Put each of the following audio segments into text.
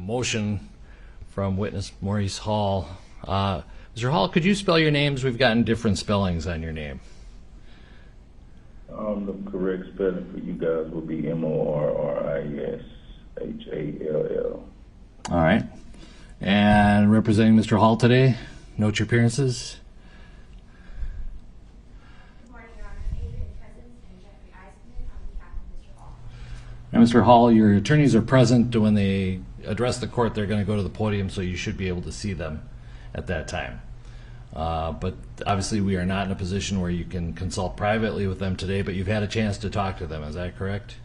motion from witness Maurice Hall. Mr. Hall, could you spell your names? We've gotten different spellings on your name. The correct spelling for you guys will be Morrishall. All right. And representing Mr. Hall today, note your appearances. Good morning, Your Honor. Adrian Cousins and Jeffrey Eisenman on behalf of Mr. Hall. And Mr. Hall, your attorneys are present. When they address the court, they're going to go to the podium, so you should be able to see them at that time. But obviously we are not in a position where you can consult privately with them today, but you've had a chance to talk to them. Is that correct?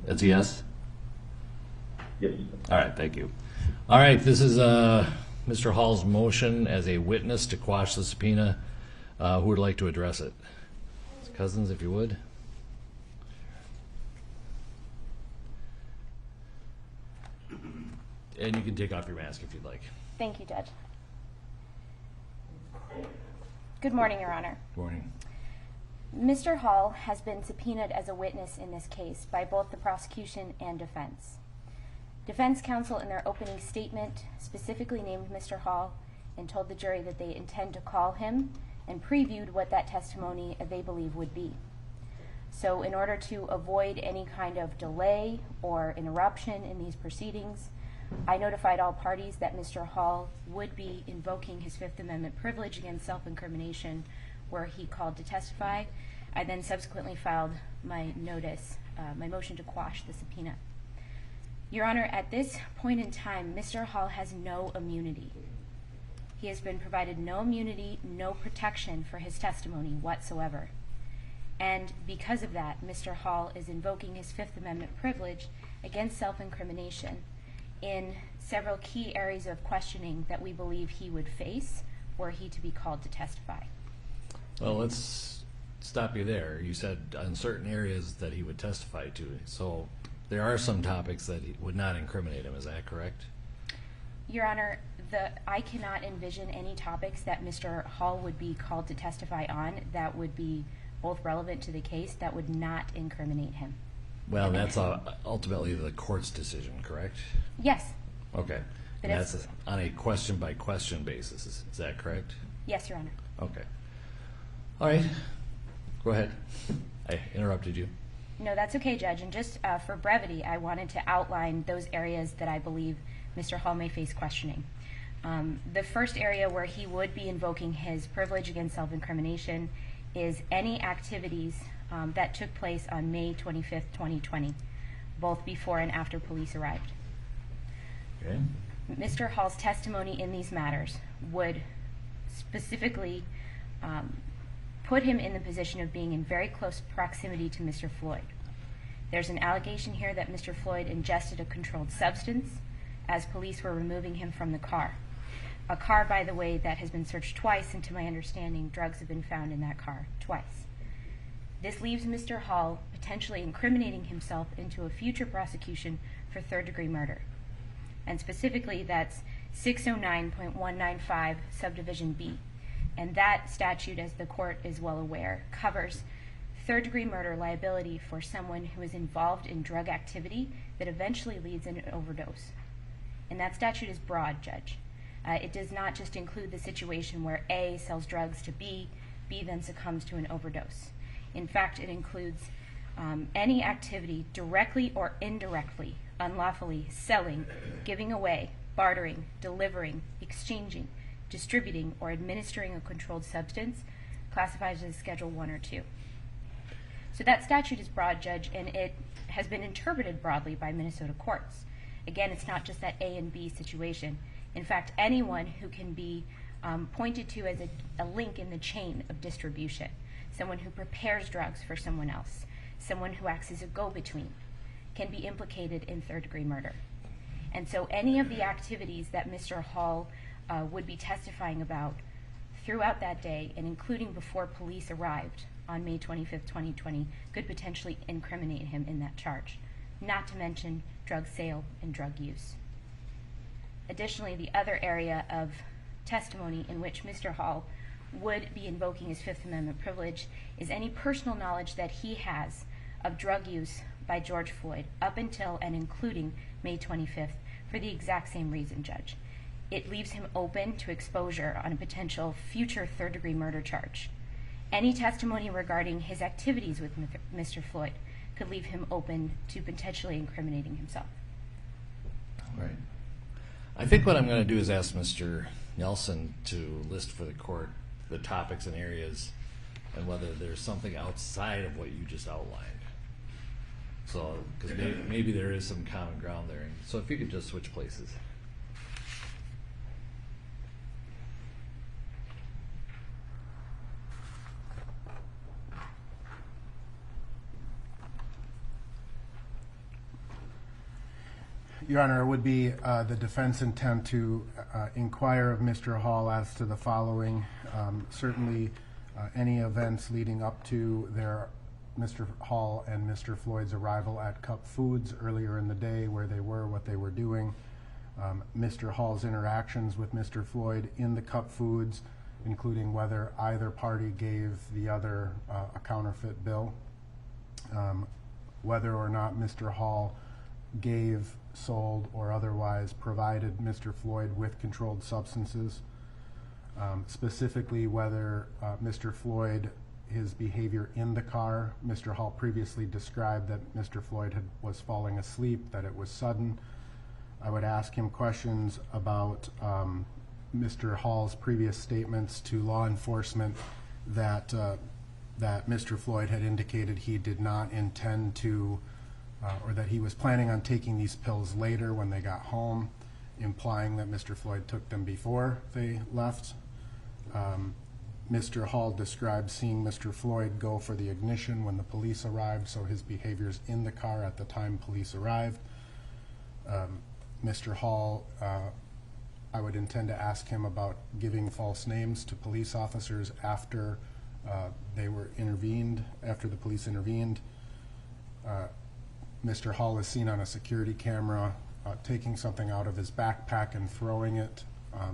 That's a yes? Yes. All right, thank you. All right, this is Mr. Hall's motion as a witness to quash the subpoena. Who would like to address it? Ms. Cousins, if you would. And you can take off your mask if you'd like. Thank you, Judge. Good morning, Your Honor. Good morning. Mr. Hall has been subpoenaed as a witness in this case by both the prosecution and defense. Defense counsel in their opening statement specifically named Mr. Hall and told the jury that they intend to call him and previewed what that testimony they believe would be. So in order to avoid any kind of delay or interruption in these proceedings, I notified all parties that Mr. Hall would be invoking his Fifth Amendment privilege against self-incrimination were he called to testify. I then subsequently filed my notice, my motion to quash the subpoena. Your Honor, at this point in time, Mr. Hall has no immunity. He has been provided no immunity, no protection for his testimony whatsoever. And because of that, Mr. Hall is invoking his Fifth Amendment privilege against self-incrimination in several key areas of questioning that we believe he would face were he to be called to testify. Well, let's stop you there. You said on certain areas that he would testify to. So there are some topics that would not incriminate him. Is that correct? Your Honor, I cannot envision any topics that Mr. Hall would be called to testify on that would be both relevant to the case that would not incriminate him. Well, that's ultimately the court's decision, correct? Yes. Okay. And that's on a question-by-question basis. Is that correct? Yes, Your Honor. Okay. All right. Go ahead. I interrupted you. No, that's okay, Judge. And just for brevity, I wanted to outline those areas that I believe Mr. Hall may face questioning. The first area where he would be invoking his privilege against self-incrimination is any activities that took place on May 25th, 2020, both before and after police arrived. Okay. Mr. Hall's testimony in these matters would specifically put him in the position of being in very close proximity to Mr. Floyd. There's an allegation here that Mr. Floyd ingested a controlled substance as police were removing him from the car. A car, by the way, that has been searched twice, and to my understanding, drugs have been found in that car twice. This leaves Mr. Hall potentially incriminating himself into a future prosecution for third-degree murder. And specifically, that's 609.195 subdivision B. And that statute, as the court is well aware, covers third-degree murder liability for someone who is involved in drug activity that eventually leads in an overdose. And that statute is broad, Judge. It does not just include the situation where A sells drugs to B, B then succumbs to an overdose. In fact, it includes any activity directly or indirectly, unlawfully selling, giving away, bartering, delivering, exchanging, distributing, or administering a controlled substance classified as Schedule 1 or 2. So that statute is broad, Judge, and it has been interpreted broadly by Minnesota courts. Again, it's not just that A and B situation. In fact, anyone who can be pointed to as a link in the chain of distribution, someone who prepares drugs for someone else, someone who acts as a go-between, can be implicated in third-degree murder. And so any of the activities that Mr. Hall would be testifying about throughout that day, and including before police arrived on May 25th, 2020, could potentially incriminate him in that charge, not to mention drug sale and drug use. Additionally, the other area of testimony in which Mr. Hall would be invoking his Fifth Amendment privilege is any personal knowledge that he has of drug use by George Floyd up until and including May 25th for the exact same reason, Judge. It leaves him open to exposure on a potential future third-degree murder charge. Any testimony regarding his activities with Mr. Floyd could leave him open to potentially incriminating himself. Right. I think what I'm going to do is ask Mr. Nelson to list for the court the topics and areas and whether there's something outside of what you just outlined. So, because maybe there is some common ground there. So if you could just switch places. Your Honor, it would be the defense intent to inquire of Mr. Hall as to the following. Certainly, any events leading up to Mr. Hall and Mr. Floyd's arrival at Cup Foods earlier in the day, where they were, what they were doing. Mr. Hall's interactions with Mr. Floyd in the Cup Foods, including whether either party gave the other a counterfeit bill. Whether or not Mr. Hall gave, sold, or otherwise provided Mr. Floyd with controlled substances. Specifically, whether Mr. Floyd, his behavior in the car, Mr. Hall previously described that Mr. Floyd was falling asleep, that it was sudden. I would ask him questions about Mr. Hall's previous statements to law enforcement that Mr. Floyd had indicated he did not intend to, or that he was planning on taking these pills later when they got home, implying that Mr. Floyd took them before they left. Mr. Hall described seeing Mr. Floyd go for the ignition when the police arrived, so his behaviors in the car at the time police arrived. Mr. Hall, I would intend to ask him about giving false names to police officers after they were intervened, after the police intervened. Mr. Hall is seen on a security camera taking something out of his backpack and throwing it.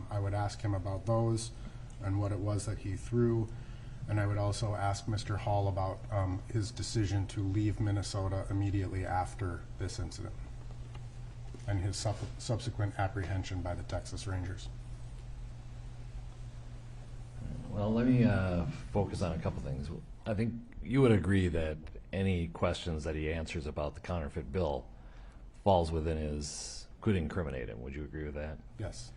I would ask him about those and what it was that he threw. And I would also ask Mr. Hall about his decision to leave Minnesota immediately after this incident and his subsequent apprehension by the Texas Rangers. Well, let me focus on a couple things. I think you would agree that any questions that he answers about the counterfeit bill falls within his, could incriminate him. Would you agree with that? Yes.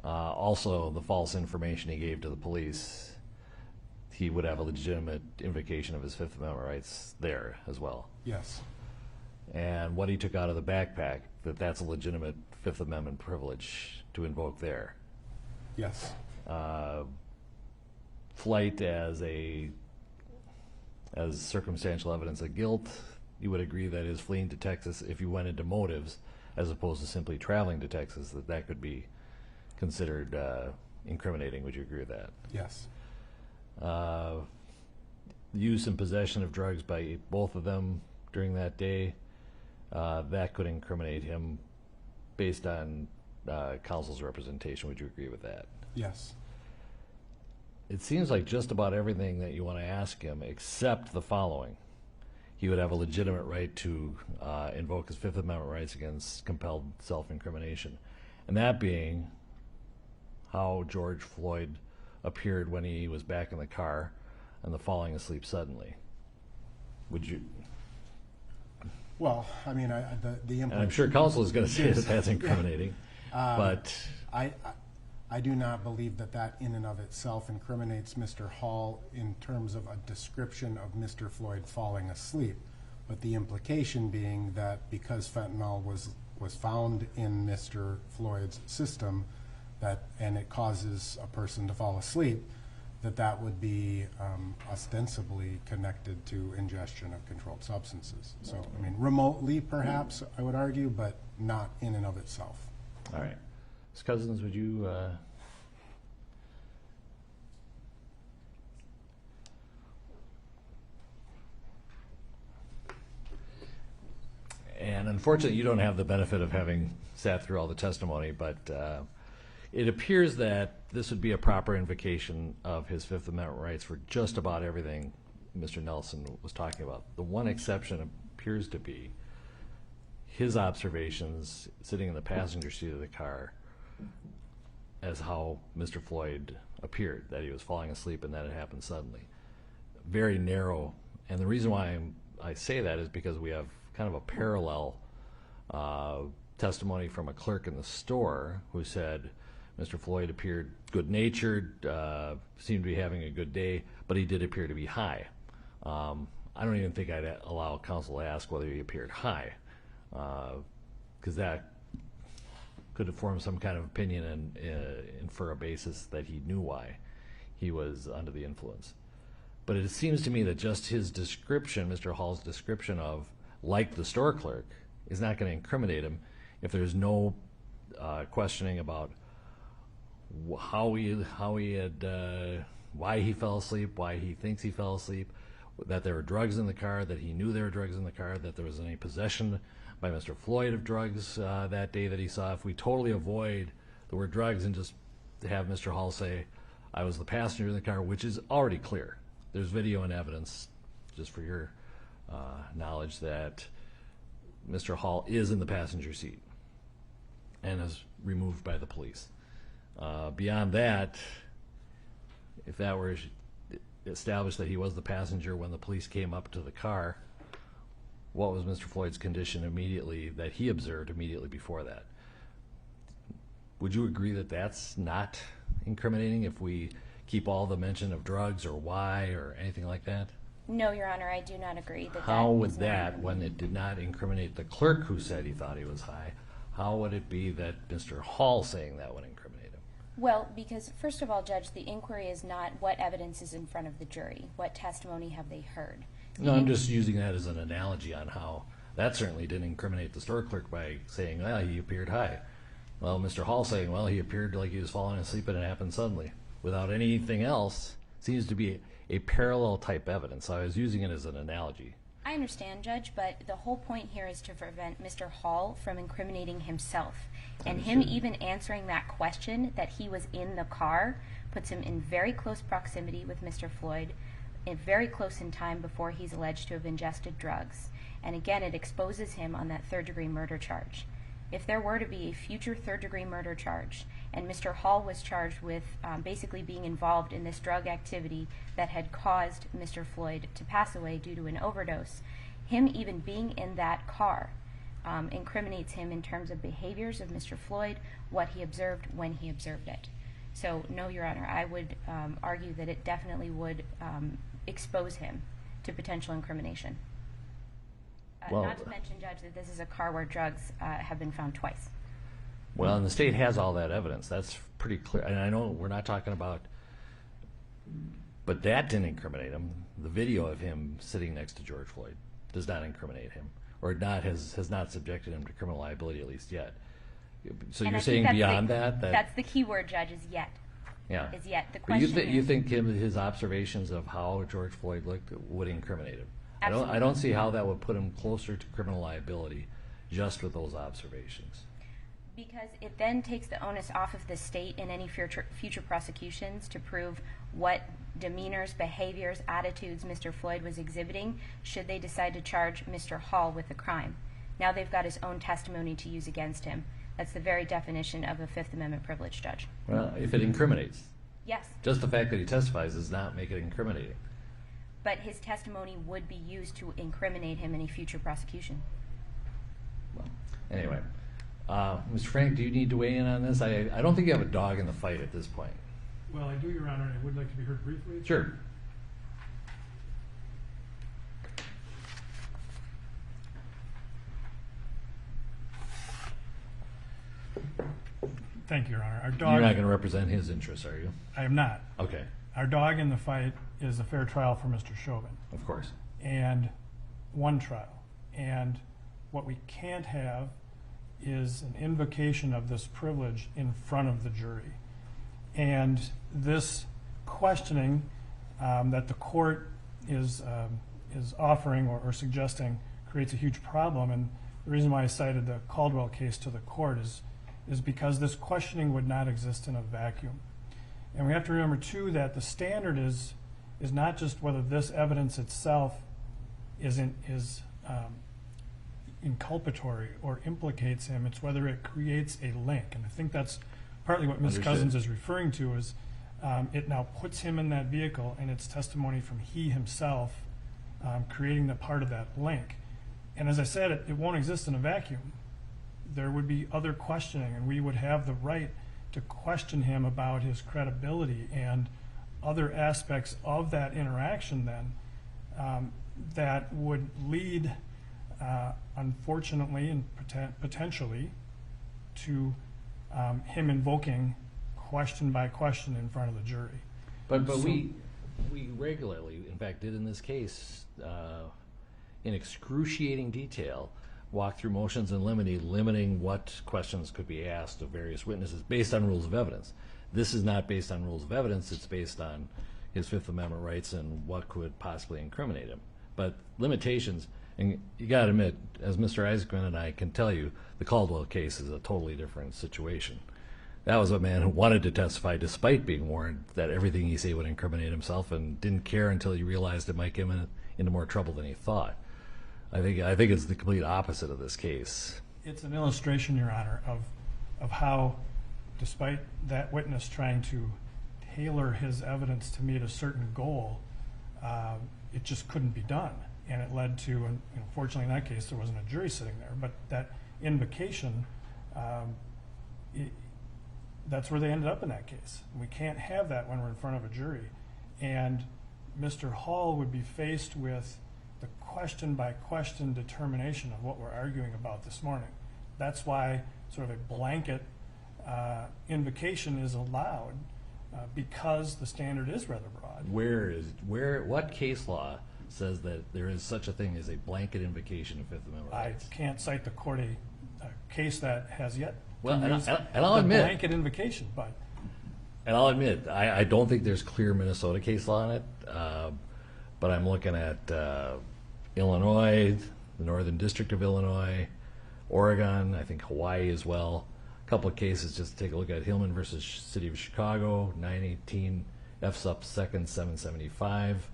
Also, the false information he gave to the police, he would have a legitimate invocation of his Fifth Amendment rights there as well. Yes. And what he took out of the backpack, that's a legitimate Fifth Amendment privilege to invoke there. Yes. Flight as circumstantial evidence of guilt, you would agree that his fleeing to Texas, if you went into motives as opposed to simply traveling to Texas, that could be considered incriminating. Would you agree with that? Yes. Use and possession of drugs by both of them during that day, that could incriminate him based on counsel's representation. Would you agree with that? Yes. It seems like just about everything that you want to ask him, except the following. He would have a legitimate right to invoke his Fifth Amendment rights against compelled self-incrimination. And that being how George Floyd appeared when he was back in the car and the falling asleep suddenly. Would you? Well, I mean, the and I'm sure counsel is going to say that that's incriminating, but I do not believe that in and of itself incriminates Mr. Hall in terms of a description of Mr. Floyd falling asleep. But the implication being that because fentanyl was found in Mr. Floyd's system, and it causes a person to fall asleep, that would be ostensibly connected to ingestion of controlled substances. So, I mean, remotely perhaps, I would argue, but not in and of itself. All right. Ms. Cousins, would you and unfortunately you don't have the benefit of having sat through all the testimony, but it appears that this would be a proper invocation of his Fifth Amendment rights for just about everything Mr. Nelson was talking about. The one exception appears to be his observations sitting in the passenger seat of the car as how Mr. Floyd appeared, that he was falling asleep and that it happened suddenly. Very narrow. And the reason why I say that is because we have kind of a parallel testimony from a clerk in the store who said Mr. Floyd appeared good-natured, seemed to be having a good day, but he did appear to be high. I don't even think I'd allow counsel to ask whether he appeared high, because that could have formed some kind of opinion and infer a basis that he knew why he was under the influence. But it seems to me that just his description, Mr. Hall's description of, like the store clerk, is not going to incriminate him if there's no questioning about how he had, why he fell asleep, why he thinks he fell asleep, that there were drugs in the car, that he knew there were drugs in the car, that there was any possession by Mr. Floyd of drugs that day that he saw. If we totally avoid the word drugs and just have Mr. Hall say, I was the passenger in the car, which is already clear. There's video and evidence, just for your knowledge, that Mr. Hall is in the passenger seat and is removed by the police. Beyond that, if that were established that he was the passenger when the police came up to the car, what was Mr. Floyd's condition immediately that he observed immediately before that? Would you agree that that's not incriminating if we keep all the mention of drugs or why or anything like that? No, Your Honor, I do not agree that. How would that, when it did not incriminate the clerk who said he thought he was high, how would it be that Mr. Hall saying that would incriminate him? Well, because first of all, Judge, the inquiry is not what evidence is in front of the jury. What testimony have they heard? No, I'm just using that as an analogy on how that certainly didn't incriminate the store clerk by saying, well, he appeared high. Well, Mr. Hall saying, well, he appeared like he was falling asleep and it happened suddenly. Without anything else, seems to be a parallel type evidence. So I was using it as an analogy. I understand, Judge, but the whole point here is to prevent Mr. Hall from incriminating himself. And him even answering that question that he was in the car puts him in very close proximity with Mr. Floyd, very close in time before he's alleged to have ingested drugs. And again, it exposes him on that third-degree murder charge. If there were to be a future third-degree murder charge, and Mr. Hall was charged with basically being involved in this drug activity that had caused Mr. Floyd to pass away due to an overdose, him even being in that car incriminates him in terms of behaviors of Mr. Floyd, what he observed, when he observed it. So, no, Your Honor, I would argue that it definitely would expose him to potential incrimination. Well, not to mention, Judge, that this is a car where drugs have been found twice. Well, and the state has all that evidence. That's pretty clear. And I know we're not talking about, but that didn't incriminate him. The video of him sitting next to George Floyd does not incriminate him, or has not subjected him to criminal liability, at least yet. So And you're I think saying that's beyond that? That's the key word, Judge, is yet. Yeah. Is yet. The But question you is, think his observations of how George Floyd looked would incriminate him? Absolutely. I don't see how that would put him closer to criminal liability just with those observations. because it then takes the onus off of the state in any future prosecutions to prove what demeanors, behaviors, attitudes Mr. Floyd was exhibiting should they decide to charge Mr. Hall with the crime. Now they've got his own testimony to use against him. That's the very definition of a Fifth Amendment privilege, Judge. Well, if it incriminates. Yes, Just the fact that he testifies does not make it incriminating. but his testimony would be used to incriminate him in a future prosecution. Well, anyway, Mr. Frank, do you need to weigh in on this? I don't think you have a dog in the fight at this point. Well, I do, Your Honor, and I would like to be heard briefly. Sure. Thank you, Your Honor. Our You're dog, not going to represent his interests, are you? I am not. Okay, Our dog in the fight is a fair trial for Mr. Chauvin, of course. and one trial. And what we can't have is an invocation of this privilege in front of the jury. And this questioning that the court is offering or suggesting creates a huge problem. And the reason why I cited the Caldwell case to the court is because this questioning would not exist in a vacuum. And we have to remember, too, that the standard is not just whether this evidence itself is inculpatory or implicates him. It's whether it creates a link. And I think that's partly what Ms. Understood. Cousins is referring to is it now puts him in that vehicle, and it's testimony from he himself creating the part of that link. And as I said, it won't exist in a vacuum. There would be other questioning, and we would have the right to question him about his credibility and other aspects of that interaction then that would lead, unfortunately and potentially, to him invoking question by question in front of the jury. But we regularly, in fact, did in this case, in excruciating detail, walk through motions in limine, limiting what questions could be asked of various witnesses based on rules of evidence. This is not based on rules of evidence. It's based on his Fifth Amendment rights and what could possibly incriminate him. But limitations, and you got to admit, as Mr. Isaacman and I can tell you, the Caldwell case is a totally different situation. That was a man who wanted to testify despite being warned that everything he said would incriminate himself, and didn't care until he realized it might get him into more trouble than he thought. I think it's the complete opposite of this case. It's an illustration, Your Honor, of how, despite that witness trying to tailor his evidence to meet a certain goal, it just couldn't be done. And it led to, and unfortunately in that case there wasn't a jury sitting there, but that invocation, that's where they ended up in that case. We can't have that when we're in front of a jury. And Mr. Hall would be faced with the question by question determination of what we're arguing about this morning. That's why sort of a blanket invocation is allowed, because the standard is rather broad. What case law says that there is such a thing as a blanket invocation of Fifth Amendment rights? I can't cite the court a case that has yet and the I'll admit, blanket invocation, but and I'll admit, I don't think there's clear Minnesota case law on it, but I'm looking at Illinois, the Northern District of Illinois, Oregon, I think Hawaii as well. A couple of cases, just to take a look at Hillman versus City of Chicago, 918 F sup 2nd 775,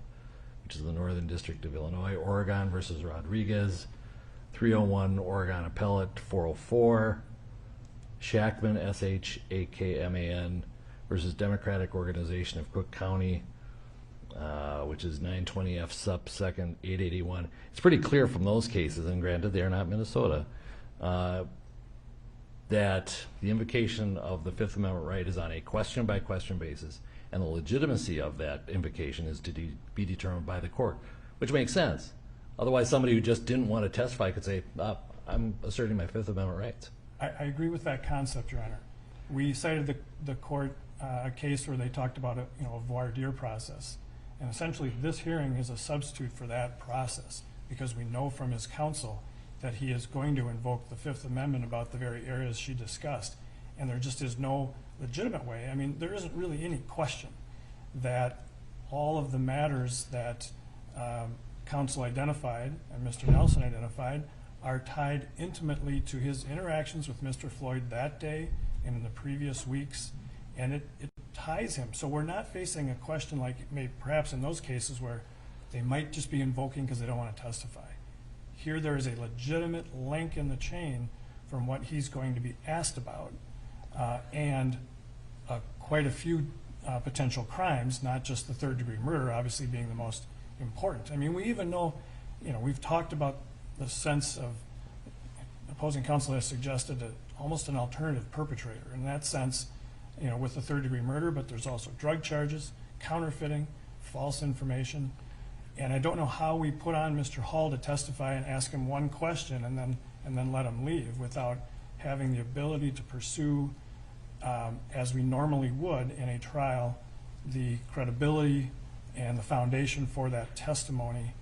which is the Northern District of Illinois. Oregon versus Rodriguez, 301 Oregon Appellate 404. Shackman, Shakman versus Democratic Organization of Cook County, which is 920 F sup 2nd 881. It's pretty clear from those cases, and granted they are not Minnesota, that the invocation of the Fifth Amendment right is on a question-by-question basis, and the legitimacy of that invocation is to be determined by the court, which makes sense. Otherwise, somebody who just didn't want to testify could say, I'm asserting my Fifth Amendment rights. I agree with that concept, Your Honor. We cited the court a case where they talked about a voir dire process, and essentially this hearing is a substitute for that process, because we know from his counsel that he is going to invoke the Fifth Amendment about the very areas she discussed, and there just is no legitimate way. I mean, there isn't really any question that all of the matters that counsel identified and Mr. Nelson identified are tied intimately to his interactions with Mr. Floyd that day and in the previous weeks, and it ties him. So we're not facing a question like perhaps in those cases where they might just be invoking because they don't want to testify. Here there is a legitimate link in the chain from what he's going to be asked about, and quite a few potential crimes, not just the third-degree murder obviously being the most important. I mean, we even know, we've talked about the sense of opposing counsel has suggested almost an alternative perpetrator in that sense, with the third-degree murder, but there's also drug charges, counterfeiting, false information. And I don't know how we put on Mr. Hall to testify and ask him one question and then let him leave without having the ability to pursue, as we normally would in a trial, the credibility and the foundation for that testimony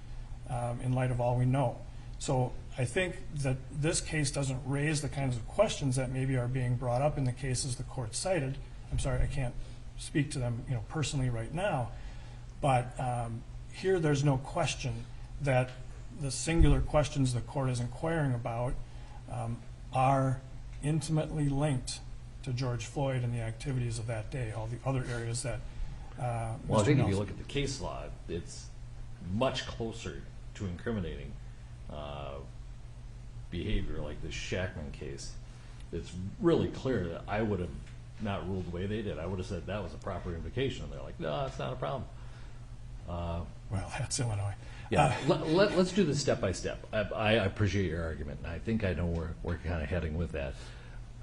in light of all we know. So I think that this case doesn't raise the kinds of questions that maybe are being brought up in the cases the court cited. I'm sorry, I can't speak to them personally right now, but here there's no question that the singular questions the court is inquiring about are intimately linked to George Floyd and the activities of that day, all the other areas that Well, I think if you look at the case law, it's much closer to incriminating behavior, like the Shackman case, it's really clear that I would have not ruled the way they did. I would have said that was a proper invocation. And they're like, no, that's not a problem. Well, that's Illinois. Yeah, let's do this step by step. I appreciate your argument, and I think I know where we're kind of heading with that.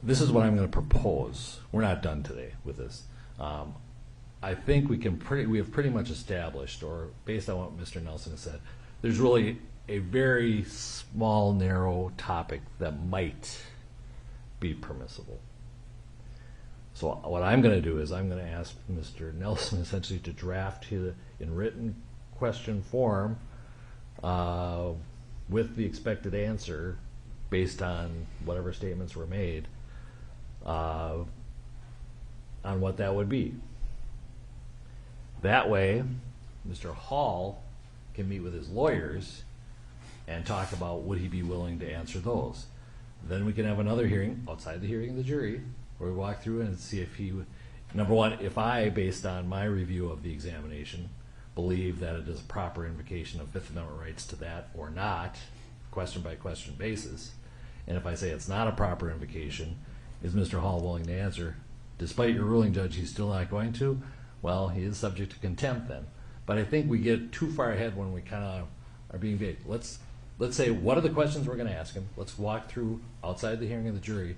This is what I'm going to propose. We're not done today with this. I think we have pretty much established, or based on what Mr. Nelson has said, there's really a very small, narrow topic that might be permissible. So what I'm going to do is I'm going to ask Mr. Nelson essentially to draft in written question form with the expected answer based on whatever statements were made on what that would be. That way, Mr. Hall can meet with his lawyers and talk about would he be willing to answer those. Then we can have another hearing outside the hearing of the jury where we walk through and see if he, number one, if I, based on my review of the examination, believe that it is a proper invocation of Fifth Amendment rights to that or not, question by question basis. And if I say it's not a proper invocation, is Mr. Hall willing to answer? Despite your ruling, Judge, he's still not going to. Well, he is subject to contempt then. But I think we get too far ahead when we kind of are being vague. Let's say, what are the questions we're going to ask him? Let's walk through outside the hearing of the jury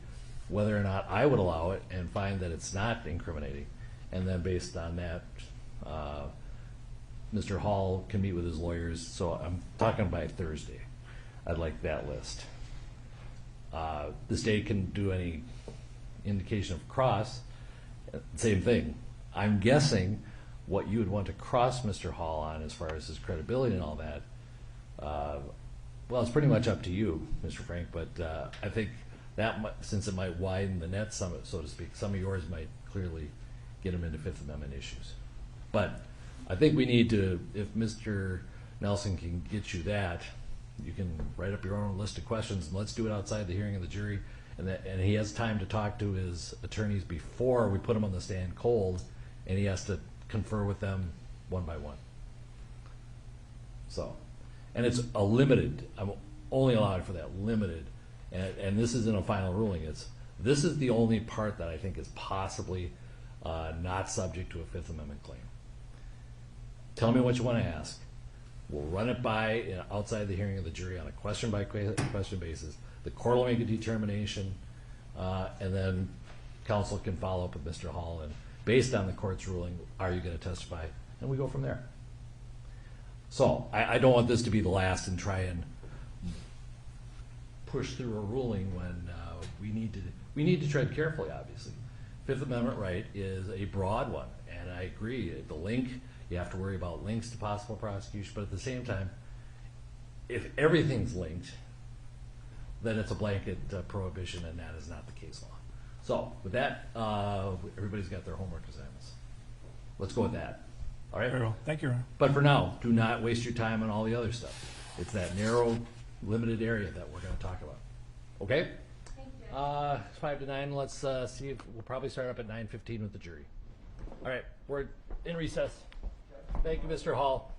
whether or not I would allow it and find that it's not incriminating. And then based on that, Mr. Hall can meet with his lawyers. So I'm talking by Thursday. I'd like that list. The state can do any indication of cross. Same thing. I'm guessing what you would want to cross Mr. Hall on as far as his credibility and all that, well, it's pretty much up to you, Mr. Frank, but I think that since it might widen the net some, so to speak, some of yours might clearly get him into Fifth Amendment issues. But I think we need to, if Mr. Nelson can get you that, you can write up your own list of questions and let's do it outside the hearing of the jury. And he has time to talk to his attorneys before we put him on the stand cold, and he has to confer with them one by one. So, and it's a limited, I'm only allowed for that limited, and this isn't a final ruling. This is the only part that I think is possibly not subject to a Fifth Amendment claim. Tell me what you want to ask. We'll run it by outside the hearing of the jury on a question by question basis. The court will make a determination, and then counsel can follow up with Mr. Hall, and based on the court's ruling, are you going to testify? And we go from there. So I don't want this to be the last and try and push through a ruling when we need to tread carefully, obviously. Fifth Amendment right is a broad one, and I agree. The link, you have to worry about links to possible prosecution, but at the same time, if everything's linked, then it's a blanket prohibition, and that is not the case law. So with that, everybody's got their homework assignments. Let's go with that. All right? Very well. Thank you, Your Honor. But for now, do not waste your time on all the other stuff. It's that narrow, limited area that we're going to talk about. Okay? Thank you. It's 5 to 9. Let's see if we'll probably start up at 9:15 with the jury. All right, we're in recess. Thank you, Mr. Hall.